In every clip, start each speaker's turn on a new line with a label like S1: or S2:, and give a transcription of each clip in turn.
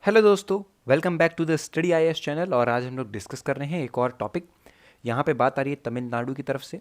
S1: Hello दोस्तों, welcome back to the study IAS channel. और आज हम लोग डिस्कस कर रहे हैं एक और टॉपिक। यहाँ पे बात आ रही है तमिलनाडु की तरफ से।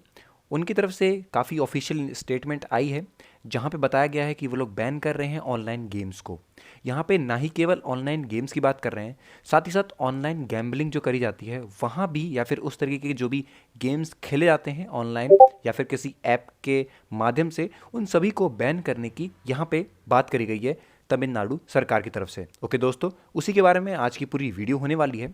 S1: उनकी तरफ से काफ़ी ऑफिशियल स्टेटमेंट आई है जहाँ पे बताया गया है कि वो लोग बैन कर रहे हैं ऑनलाइन गेम्स को। यहाँ पे ना ही केवल ऑनलाइन गेम्स की बात कर रहे हैं, साथ ही साथ ऑनलाइन गैम्बलिंग जो करी जाती है वहाँ भी, या फिर उस तरीके के जो भी गेम्स खेले जाते हैं ऑनलाइन या फिर किसी ऐप के माध्यम से, उन सभी को बैन करने की यहाँ पे बात करी गई है तमिलनाडु सरकार की तरफ से। ओके दोस्तों, उसी के बारे में आज की पूरी वीडियो होने वाली है।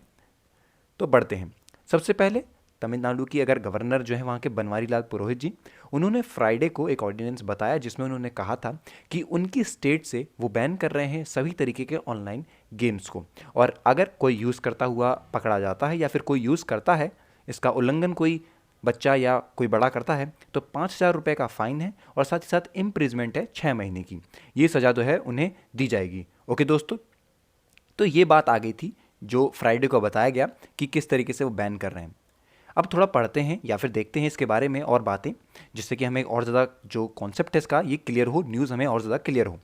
S1: तो बढ़ते हैं। सबसे पहले तमिलनाडु की अगर गवर्नर जो है वहाँ के बनवारी लाल पुरोहित जी, उन्होंने फ्राइडे को एक ऑर्डिनेंस बताया जिसमें उन्होंने कहा था कि उनकी स्टेट से वो बैन कर रहे हैं सभी तरीके के ऑनलाइन गेम्स को। और अगर कोई यूज़ करता हुआ पकड़ा जाता है या फिर कोई यूज़ करता है, इसका उल्लंघन कोई बच्चा या कोई बड़ा करता है, तो 5,000 रुपये का फाइन है और साथ ही साथ इम्प्रिजमेंट है 6 महीने की। ये सज़ा जो है उन्हें दी जाएगी। ओके दोस्तों, तो ये बात आ गई थी जो फ्राइडे को बताया गया कि किस तरीके से वो बैन कर रहे हैं। अब थोड़ा पढ़ते हैं या फिर देखते हैं इसके बारे में और बातें, जिससे कि हमें और ज़्यादा जो कॉन्सेप्ट है इसका ये क्लियर हो, न्यूज़ हमें और ज़्यादा क्लियर हो।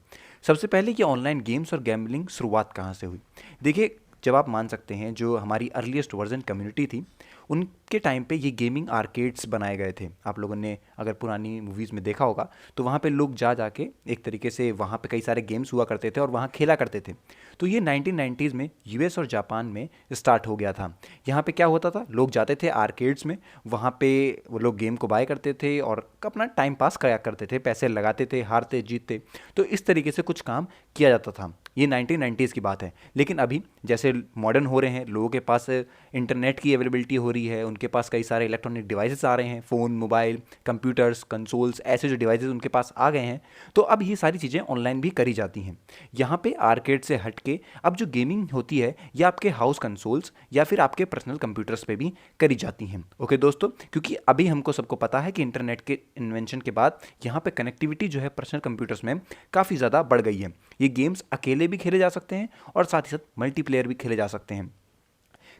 S1: सबसे पहले कि ऑनलाइन गेम्स और गैम्बलिंग शुरुआत कहाँ से हुई। देखिए, जब आप मान सकते हैं जो हमारी अर्लीस्ट वर्जन कम्युनिटी थी, उनके टाइम पे ये गेमिंग आर्केड्स बनाए गए थे। आप लोगों ने अगर पुरानी मूवीज़ में देखा होगा तो वहाँ पे लोग जा जाके एक तरीके से वहाँ पे कई सारे गेम्स हुआ करते थे और वहाँ खेला करते थे। तो ये 1990s में यूएस और जापान में स्टार्ट हो गया था। यहाँ पे क्या होता था, लोग जाते थे आर्केड्स में, वहाँ पे वो लोग गेम को बाय करते थे और अपना टाइम पास कराया करते थे, पैसे लगाते थे, हारते जीतते। तो इस तरीके से कुछ काम किया जाता था। ये 1990s की बात है। लेकिन अभी जैसे मॉडर्न हो रहे हैं, लोगों के पास इंटरनेट की अवेलेबिलिटी हो रही है, उनके पास कई सारे इलेक्ट्रॉनिक डिवाइसेस आ रहे हैं, फ़ोन, मोबाइल, कंप्यूटर्स, कंसोल्स, ऐसे जो डिवाइसेस उनके पास आ गए हैं, तो अब ये सारी चीज़ें ऑनलाइन भी करी जाती हैं। यहाँ पे आर्केड से हट के अब जो गेमिंग होती है ये आपके हाउस कंसोल्स या फिर आपके पर्सनल कंप्यूटर्स पे भी करी जाती हैं। ओके दोस्तों, क्योंकि अभी हमको सबको पता है कि इंटरनेट के इन्वेंशन के बाद यहाँ पे कनेक्टिविटी जो है पर्सनल कंप्यूटर्स में काफ़ी ज़्यादा बढ़ गई है। ये गेम्स अकेले भी खेले जा सकते हैं और साथ ही साथ मल्टीप्लेयर भी खेले जा सकते हैं।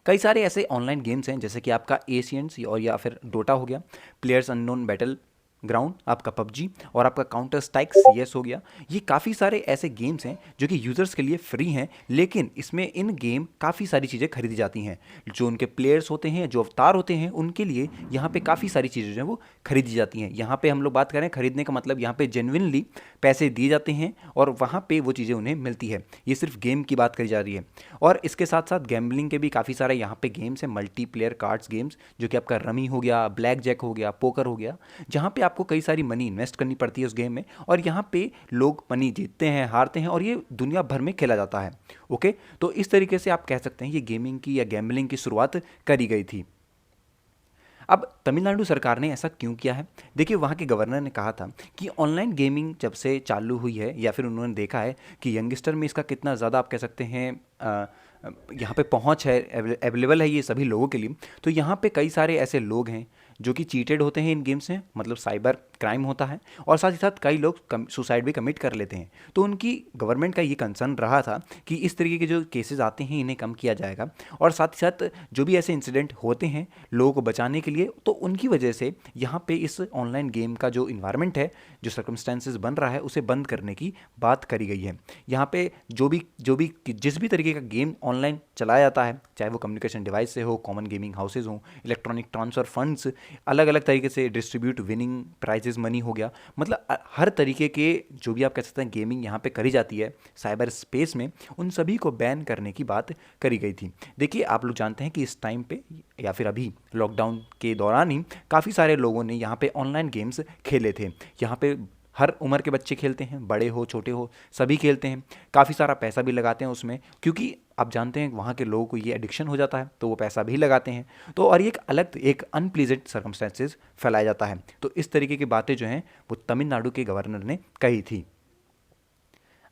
S1: कई सारे ऐसे ऑनलाइन गेम्स हैं जैसे कि आपका एशियंस और या फिर डोटा हो गया, प्लेयर्स अननोन बैटल ग्राउंड, आपका पबजी और आपका काउंटर स्ट्राइक सीएस हो गया। ये काफ़ी सारे ऐसे गेम्स हैं जो कि यूज़र्स के लिए फ्री हैं, लेकिन इसमें इन गेम काफ़ी सारी चीज़ें खरीदी जाती हैं। जो उनके प्लेयर्स होते हैं, जो अवतार होते हैं, उनके लिए यहाँ पे काफ़ी सारी चीज़ें जो हैं वो खरीदी जाती हैं। यहाँ पे हम लोग बात करें खरीदने का मतलब, यहाँ पे जेन्युइनली पैसे दिए जाते हैं और वहाँ पे वो चीज़ें उन्हें मिलती है। ये सिर्फ गेम की बात करी जा रही है। और इसके साथ साथ गैम्बलिंग के भी काफ़ी सारे यहाँ पे गेम्स हैं, मल्टीप्लेयर कार्ड्स गेम्स, जो कि आपका रमी हो गया, ब्लैक जैक हो गया, पोकर हो गया, जहाँ पे आपको कई सारी मनी इन्वेस्ट करनी पड़ती है उस गेम में और यहाँ पे लोग मनी जीतते हैं, हारते हैं और ये दुनिया भर में खेला जाता है। ओके, तो इस तरीके से आप कह सकते हैं ये गेमिंग की या गैम्बलिंग की शुरुआत करी गई थी। अब तमिलनाडु सरकार ने ऐसा क्यों किया है? देखिए, वहाँ के गवर्नर ने कहा था कि ऑनलाइन गेमिंग जब से चालू हुई है या फिर उन्होंने देखा है कि यंगस्टर में इसका कितना ज़्यादा, आप कह सकते हैं, यहाँ पे पहुँच है, अवेलेबल है ये सभी लोगों के लिए। तो यहाँ पे कई सारे ऐसे लोग हैं जो कि चीटेड होते हैं इन गेम्स में, मतलब साइबर क्राइम होता है और साथ ही साथ कई लोग सुसाइड भी कमिट कर लेते हैं। तो उनकी गवर्नमेंट का ये कंसर्न रहा था कि इस तरीके के जो केसेस आते हैं इन्हें कम किया जाएगा और साथ ही साथ जो भी ऐसे इंसिडेंट होते हैं लोगों को बचाने के लिए, तो उनकी वजह से यहाँ पे इस ऑनलाइन गेम का जो इन्वायरमेंट है, जो सर्कमस्टेंसेस बन रहा है, उसे बंद करने की बात करी गई है। यहाँ पे जो भी जिस भी तरीके का गेम ऑनलाइन चलाया जाता है, चाहे वो कम्युनिकेशन डिवाइस से हो, कॉमन गेमिंग हाउसेज हों, इलेक्ट्रॉनिक ट्रांसफ़र फंड्स, अलग अलग तरीके से डिस्ट्रीब्यूट विनिंग प्राइजेस मनी हो गया, मतलब हर तरीके के जो भी आप कह सकते हैं गेमिंग यहाँ पे करी जाती है साइबर स्पेस में, उन सभी को बैन करने की बात करी गई थी। देखिए, आप लोग जानते हैं कि इस टाइम पे या फिर अभी लॉकडाउन के दौरान ही काफ़ी सारे लोगों ने यहाँ पे ऑनलाइन गेम्स खेले थे। यहाँ पे हर उम्र के बच्चे खेलते हैं, बड़े हो छोटे हो सभी खेलते हैं, काफ़ी सारा पैसा भी लगाते हैं उसमें, क्योंकि आप जानते हैं वहाँ के लोगों को ये एडिक्शन हो जाता है तो वो पैसा भी लगाते हैं। तो और ये एक अलग, एक अनप्लीजेंट सर्कमस्टेंसेस फैलाया जाता है। तो इस तरीके की बातें जो हैं वो तमिलनाडु के गवर्नर ने कही थी।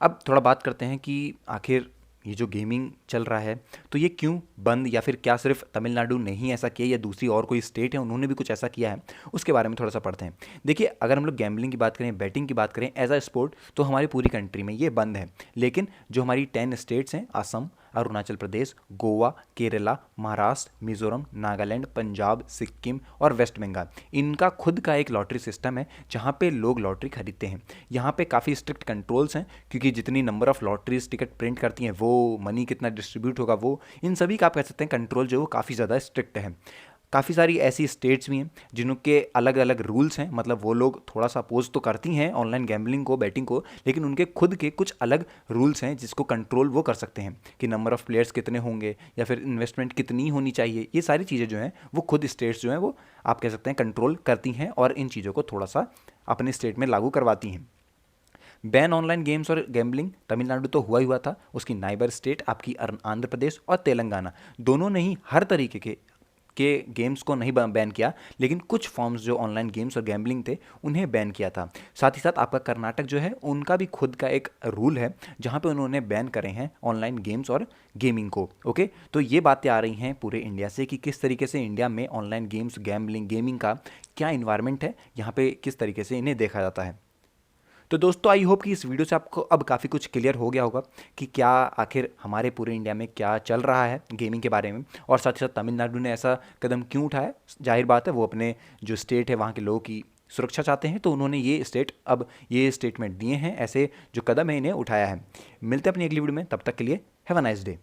S1: अब थोड़ा बात करते हैं कि आखिर ये जो गेमिंग चल रहा है तो ये क्यों बंद, या फिर क्या सिर्फ तमिलनाडु ने ही ऐसा किया या दूसरी और कोई स्टेट है उन्होंने भी कुछ ऐसा किया है, उसके बारे में थोड़ा सा पढ़ते हैं। देखिए, अगर हम लोग गैम्बलिंग की बात करें, बैटिंग की बात करें एज अ स्पोर्ट, तो हमारी पूरी कंट्री में ये बंद है। लेकिन जो हमारी 10 स्टेट्स हैं, असम, अरुणाचल प्रदेश, गोवा, केरला, महाराष्ट्र, मिजोरम, नागालैंड, पंजाब, सिक्किम और वेस्ट बंगाल, इनका खुद का एक लॉटरी सिस्टम है जहाँ पे लोग लॉटरी खरीदते हैं। यहाँ पे काफ़ी स्ट्रिक्ट कंट्रोल्स हैं, क्योंकि जितनी number of lotteries ticket print करती हैं वो, मनी कितना डिस्ट्रीब्यूट होगा वो, इन सभी का आप कह सकते हैं कंट्रोल जो है वो काफ़ी ज़्यादा स्ट्रिक्ट है। काफ़ी सारी ऐसी स्टेट्स भी हैं जिनके अलग अलग रूल्स हैं, मतलब वो लोग थोड़ा सा अपोज तो करती हैं ऑनलाइन गैम्बलिंग को, बैटिंग को, लेकिन उनके खुद के कुछ अलग रूल्स हैं जिसको कंट्रोल वो कर सकते हैं कि नंबर ऑफ प्लेयर्स कितने होंगे या फिर इन्वेस्टमेंट कितनी होनी चाहिए। ये सारी चीज़ें जो हैं वो खुद स्टेट्स जो हैं वो आप कह सकते हैं कंट्रोल करती हैं और इन चीज़ों को थोड़ा सा अपने स्टेट में लागू करवाती हैं। बैन ऑनलाइन गेम्स और गैम्बलिंग तमिलनाडु तो हुआ ही हुआ था, उसकी नाइबर स्टेट आपकी आंध्र प्रदेश और तेलंगाना, दोनों ने ही हर तरीके के गेम्स को नहीं बैन किया, लेकिन कुछ फॉर्म्स जो ऑनलाइन गेम्स और गैम्बलिंग थे उन्हें बैन किया था। साथ ही साथ आपका कर्नाटक जो है उनका भी खुद का एक रूल है जहां पे उन्होंने बैन करे हैं ऑनलाइन गेम्स और गेमिंग को। ओके, तो ये बातें आ रही हैं पूरे इंडिया से कि किस तरीके से इंडिया में ऑनलाइन गेम्स, गैम्बलिंग, गेमिंग का क्या इन्वायरमेंट है, यहाँ पे किस तरीके से इन्हें देखा जाता है। तो दोस्तों आई होप कि इस वीडियो से आपको अब काफ़ी कुछ क्लियर हो गया होगा कि क्या आखिर हमारे पूरे इंडिया में क्या चल रहा है गेमिंग के बारे में, और साथ ही साथ तमिलनाडु ने ऐसा कदम क्यों उठाया। जाहिर बात है वो अपने जो स्टेट है वहाँ के लोगों की सुरक्षा चाहते हैं, तो उन्होंने ये स्टेटमेंट दिए हैं, ऐसे जो कदम है इन्हें उठाया है। मिलते हैं अपनी अगली वीडियो में, तब तक के लिए हैव अ नाइस डे।